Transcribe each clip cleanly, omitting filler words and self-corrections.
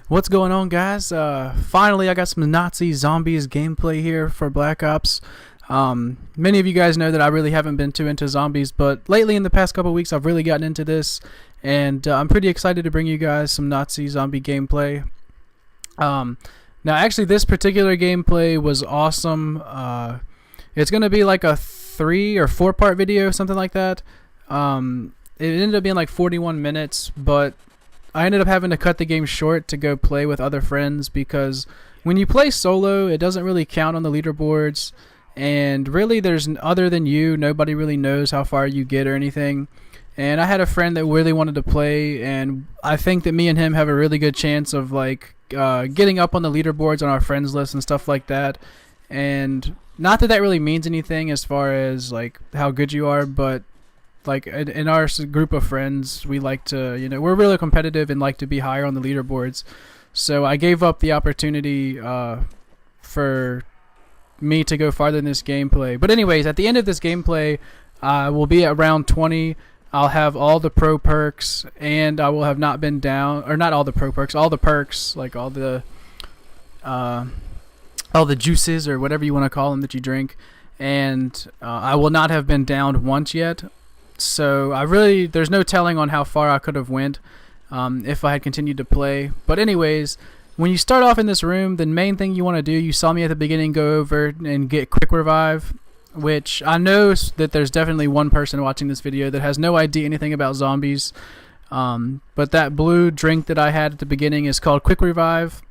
What's going on, guys? Finally, I got some Nazi Zombies gameplay here for Black Ops. Many of you guys know that I really haven't been too into zombies, but lately in the past couple weeks I've really gotten into this, and I'm pretty excited to bring you guys some Nazi zombie gameplay. Now actually this particular gameplay was awesome. It's going to be like a 3 or 4 part video, something like that. It ended up being like 41 minutes, but I ended up having to cut the game short to go play with other friends because when you play solo, it doesn't really count on the leaderboards, and really there's other than you, nobody really knows how far you get or anything. And I had a friend that really wanted to play, and I think that me and him have a really good chance of like getting up on the leaderboards on our friends list and stuff like that. And not that that really means anything as far as like how good you are, but like in our group of friends, we like to, we're really competitive and like to be higher on the leaderboards. So I gave up the opportunity for me to go farther in this gameplay. But anyways, at the end of this gameplay, we'll be at round 20. I'll have all the pro perks, and I will have not been down, or not all the pro perks, all the perks, like all the juices or whatever you want to call them that you drink. And I will not have been downed once yet. So there's no telling on how far I could have went if I had continued to play. But anyways, when you start off in this room, the main thing you want to do, you saw me at the beginning go over and get quick revive, which I know that there's definitely one person watching this video that has no idea anything about zombies. But that blue drink that I had at the beginning is called quick revive,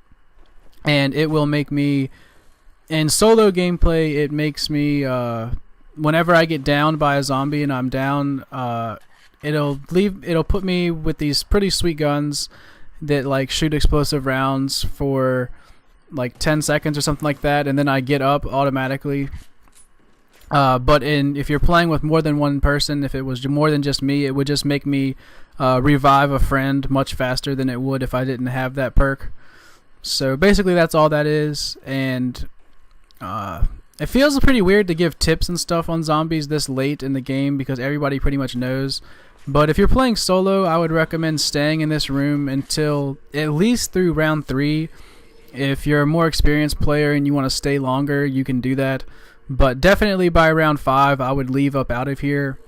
and it will make me, in solo gameplay, it makes me whenever I get downed by a zombie and I'm down, it'll put me with these pretty sweet guns that like shoot explosive rounds for like 10 seconds or something like that, and then I get up automatically. But if you're playing with more than one person, if it was more than just me, it would just make me revive a friend much faster than it would if I didn't have that perk. So basically that's all that is. And it feels pretty weird to give tips and stuff on zombies this late in the game because everybody pretty much knows. But if you're playing solo, I would recommend staying in this room until at least through round 3. If you're a more experienced player and you want to stay longer, you can do that. But definitely by round 5, I would leave up out of here.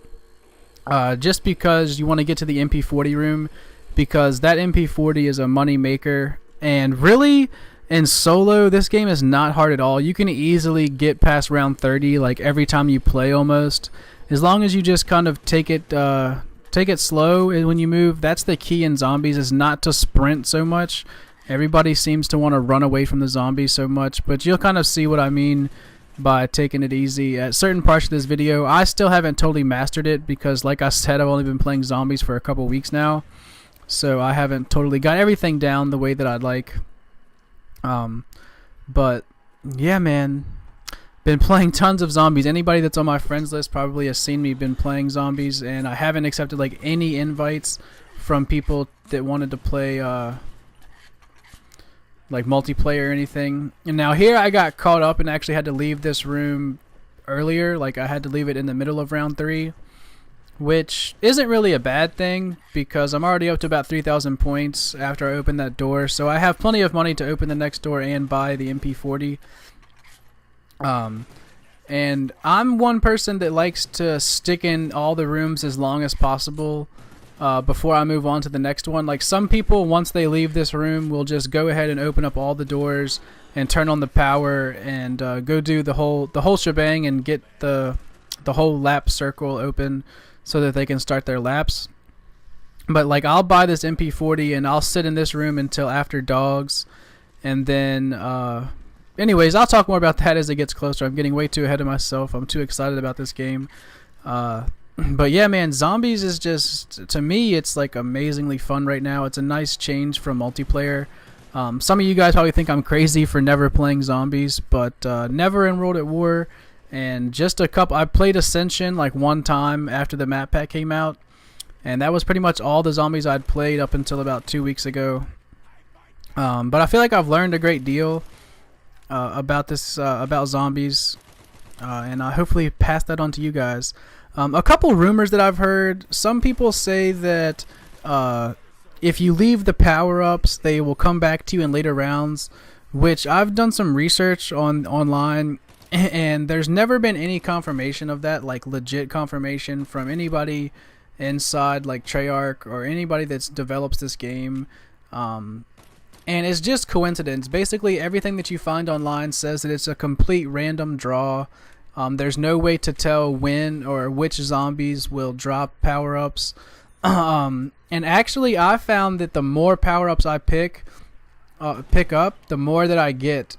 Just because you want to get to the MP40 room, because that MP40 is a money maker. And really, in solo, this game is not hard at all. You can easily get past round 30 like every time you play almost. As long as you just kind of take it slow when you move. That's the key in zombies, is not to sprint so much. Everybody seems to want to run away from the zombies so much, but you'll kind of see what I mean by taking it easy. At certain parts of this video, I still haven't totally mastered it because like I said, I've only been playing zombies for a couple weeks now. So I haven't totally got everything down the way that I'd like. But yeah, man, been playing tons of zombies. Anybody that's on my friends list probably has seen me been playing zombies, and I haven't accepted like any invites from people that wanted to play like multiplayer or anything. And now here I got caught up and actually had to leave this room earlier. Like I had to leave it in the middle of round 3, which isn't really a bad thing because I'm already up to about 3,000 points after I opened that door. So I have plenty of money to open the next door and buy the MP40. And I'm one person that likes to stick in all the rooms as long as possible before I move on to the next one. Like some people, once they leave this room, will just go ahead and open up all the doors and turn on the power and go do the whole shebang and get the whole lap circle open so that they can start their laps. But like I'll buy this MP40 and I'll sit in this room until after dogs, and then anyways, I'll talk more about that as it gets closer. I'm getting way too ahead of myself. I'm too excited about this game. But yeah, man, zombies is just, to me, it's like amazingly fun right now. It's a nice change from multiplayer. Some of you guys probably think I'm crazy for never playing zombies, but never enrolled at war. And just I played Ascension like one time after the map pack came out, and that was pretty much all the zombies I'd played up until about 2 weeks ago. But I feel like I've learned a great deal about zombies, and I hopefully pass that on to you guys. A couple rumors that I've heard. Some people say that if you leave the power-ups, they will come back to you in later rounds, which I've done some research on online, and there's never been any confirmation of that, like legit confirmation from anybody inside like Treyarch or anybody that develops this game. And it's just coincidence. Basically, everything that you find online says that it's a complete random draw. There's no way to tell when or which zombies will drop power-ups. And actually, I found that the more power-ups I pick up, the more that I get.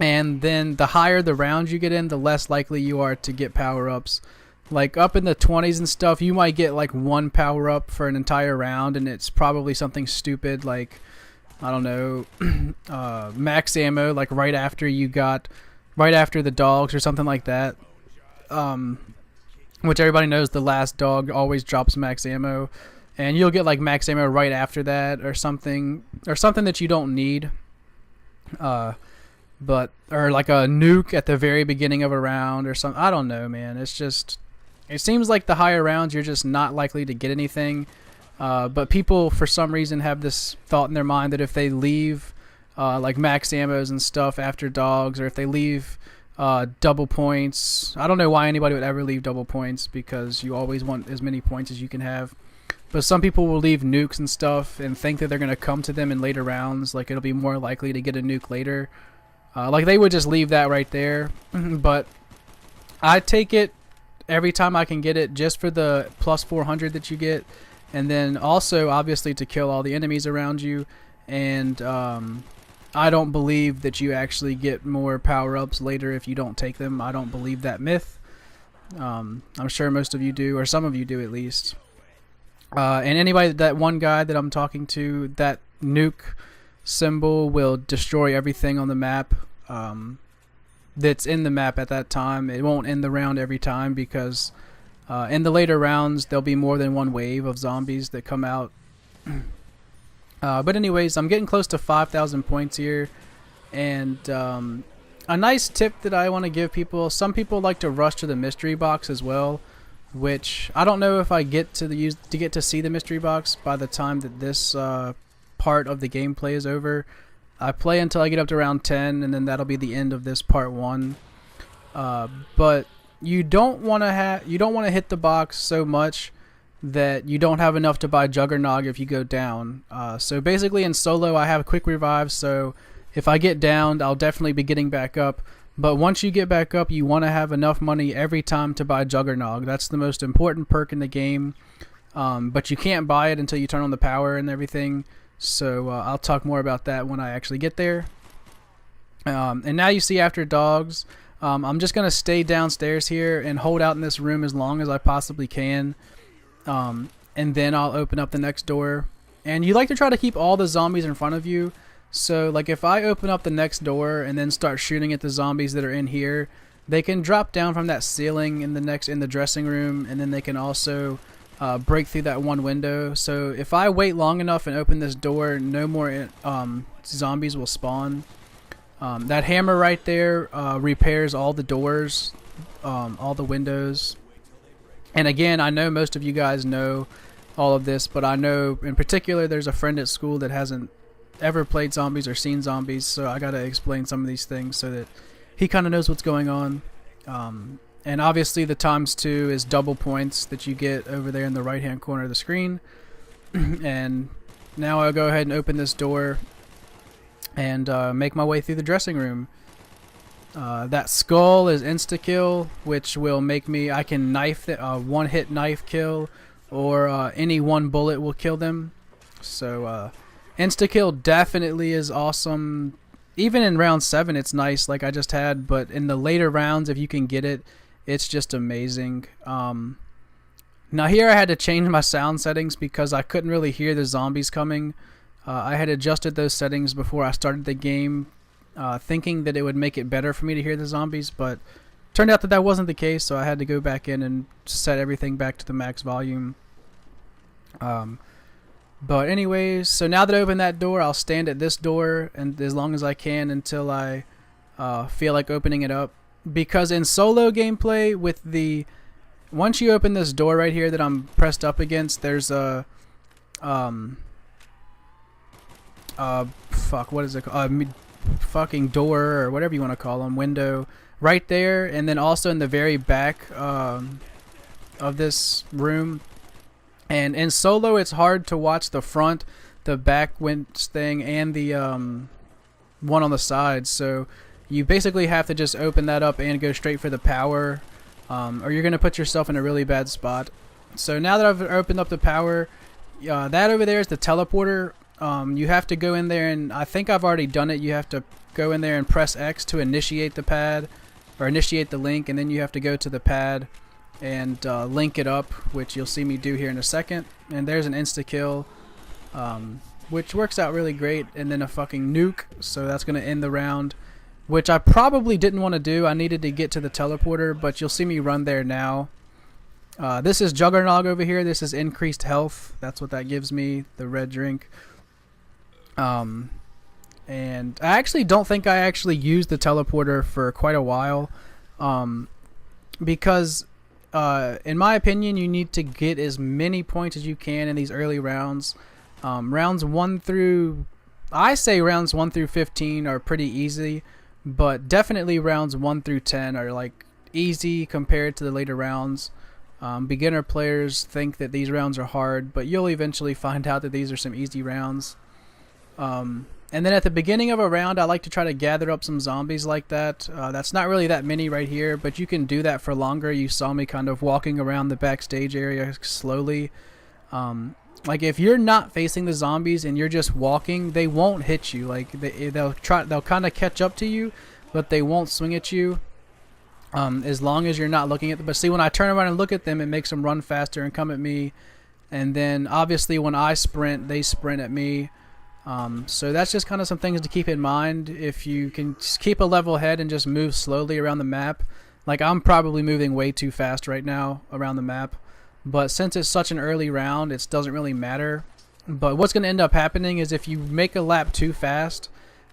And then the higher the rounds you get in, the less likely you are to get power-ups. Like up in the 20s and stuff, you might get like one power-up for an entire round, and it's probably something stupid like, I don't know, max ammo, like right after the dogs or something like that. Which everybody knows the last dog always drops max ammo, and you'll get like max ammo right after that or something that you don't need. Or like a nuke at the very beginning of a round or something. I don't know, man. It seems like the higher rounds you're just not likely to get anything. But people, for some reason, have this thought in their mind that if they leave like max ammos and stuff after dogs, or if they leave double points. I don't know why anybody would ever leave double points, because you always want as many points as you can have. But some people will leave nukes and stuff and think that they're going to come to them in later rounds. Like it'll be more likely to get a nuke later. Like they would just leave that right there. But I take it every time I can get it, just for the plus 400 that you get. And then also, obviously, to kill all the enemies around you. And I don't believe that you actually get more power-ups later if you don't take them. I don't believe that myth. I'm sure most of you do, or some of you do at least. And anybody, that one guy that I'm talking to, that nuke symbol will destroy everything on the map that's in the map at that time. It won't end the round every time, because in the later rounds there'll be more than one wave of zombies that come out. But anyways, I'm getting close to 5,000 points here, and a nice tip that I want to give people: some people like to rush to the mystery box as well, which I don't know if I get to see the mystery box by the time that this part of the gameplay is over. I play until I get up to round 10, and then that'll be the end of this part 1. But you don't want to hit the box so much that you don't have enough to buy Juggernog if you go down. So basically in solo I have quick revive, so if I get downed I'll definitely be getting back up. But once you get back up, you want to have enough money every time to buy Juggernog. That's the most important perk in the game. But you can't buy it until you turn on the power and everything. So I'll talk more about that when I actually get there. And now you see, after dogs, I'm just going to stay downstairs here and hold out in this room as long as I possibly can. And then I'll open up the next door. And you like to try to keep all the zombies in front of you. So like if I open up the next door and then start shooting at the zombies that are in here, they can drop down from that ceiling in the dressing room, and then they can also break through that one window. So if I wait long enough and open this door, no more zombies will spawn. That hammer right there repairs all the doors, all the windows. And again, I know most of you guys know all of this, but I know in particular there's a friend at school that hasn't ever played zombies or seen zombies, so I gotta explain some of these things so that he kind of knows what's going on. And obviously the ×2 is double points that you get over there in the right hand corner of the screen. And now I'll go ahead and open this door and make my way through the dressing room. That skull is insta-kill, which will make me, I can knife one-hit knife kill, or any one bullet will kill them. So insta-kill definitely is awesome. Even in round 7 it's nice, like I just had, but in the later rounds, if you can get it, it's just amazing. Now here I had to change my sound settings because I couldn't really hear the zombies coming. I had adjusted those settings before I started the game, thinking that it would make it better for me to hear the zombies, but turned out that that wasn't the case, so I had to go back in and set everything back to the max volume. But anyways, so now that I open that door, I'll stand at this door and as long as I can until I feel like opening it up. Because in solo gameplay, once you open this door right here that I'm pressed up against, there's a fuck, what is it called? Fucking door or whatever you want to call them, window right there, and then also in the very back of this room. And in solo, it's hard to watch the front, the back winch thing, and the one on the side. So you basically have to just open that up and go straight for the power, or you're gonna put yourself in a really bad spot. So now that I've opened up the power, that over there is the teleporter. You have to go in there, and I think I've already done it. You have to go in there and press X to initiate the pad, or initiate the link, and then you have to go to the pad and link it up, which you'll see me do here in a second. And there's an insta kill, which works out really great, and then a fucking nuke, so that's going to end the round, which I probably didn't want to do. I needed to get to the teleporter, but you'll see me run there now. This is Juggernog over here. This is increased health. That's what that gives me, the red drink. And I actually don't think I actually used the teleporter for quite a while, because in my opinion, you need to get as many points as you can in these early rounds. Rounds 1 through, I say rounds 1 through 15 are pretty easy, but definitely rounds 1 through 10 are like easy compared to the later rounds. Beginner players think that these rounds are hard, but you'll eventually find out that these are some easy rounds. And then at the beginning of a round, I like to try to gather up some zombies like that. That's not really that many right here, but you can do that for longer. You saw me kind of walking around the backstage area slowly. Like if you're not facing the zombies and you're just walking, they won't hit you. Like they'll kind of catch up to you, but they won't swing at you. As long as you're not looking at them. But see, when I turn around and look at them, it makes them run faster and come at me. And then obviously when I sprint, they sprint at me. So that's just kind of some things to keep in mind. If you can just keep a level head and just move slowly around the map. Like I'm probably moving way too fast right now around the map. But since it's such an early round, it doesn't really matter. But what's going to end up happening is if you make a lap too fast,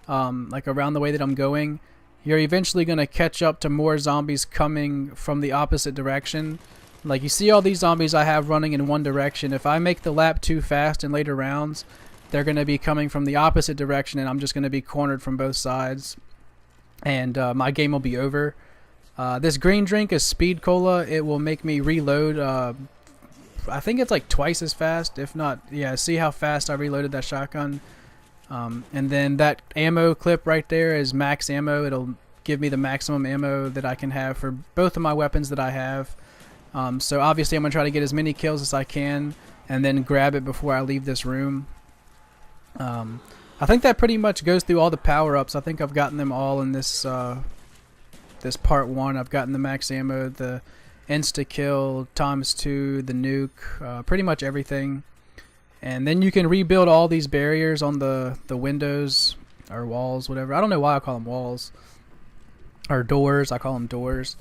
like around the way that I'm going, you're eventually going to catch up to more zombies coming from the opposite direction. Like you see all these zombies I have running in one direction. If I make the lap too fast in later rounds, they're going to be coming from the opposite direction, and I'm just going to be cornered from both sides. And my game will be over. This green drink is Speed Cola. It will make me reload. I think it's like twice as fast, if not. Yeah, see how fast I reloaded that shotgun. And then that ammo clip right there is max ammo. It'll give me the maximum ammo that I can have for both of my weapons that I have. So obviously I'm going to try to get as many kills as I can and then grab it before I leave this room. I think that pretty much goes through all the power-ups. I think I've gotten them all in this this part 1. I've gotten the max ammo, the insta-kill, ×2, the nuke, pretty much everything. And then you can rebuild all these barriers on the windows or walls, whatever. I don't know why I call them walls. Or doors. I call them doors.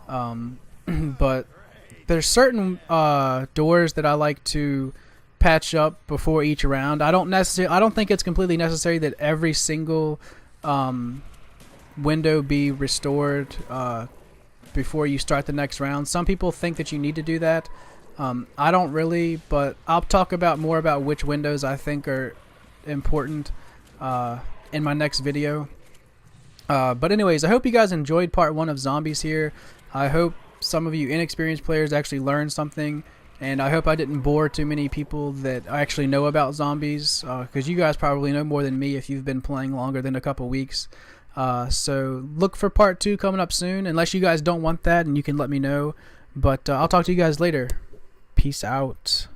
But there's certain doors that I like to patch up before each round. I don't think it's completely necessary that every single window be restored before you start the next round. Some people think that you need to do that. I don't really, but I'll talk more about which windows I think are important in my next video. But anyways, I hope you guys enjoyed part 1 of Zombies here. I hope some of you inexperienced players actually learned something. And I hope I didn't bore too many people that actually know about zombies, because you guys probably know more than me if you've been playing longer than a couple weeks. So look for part 2 coming up soon, unless you guys don't want that, and you can let me know. But I'll talk to you guys later. Peace out.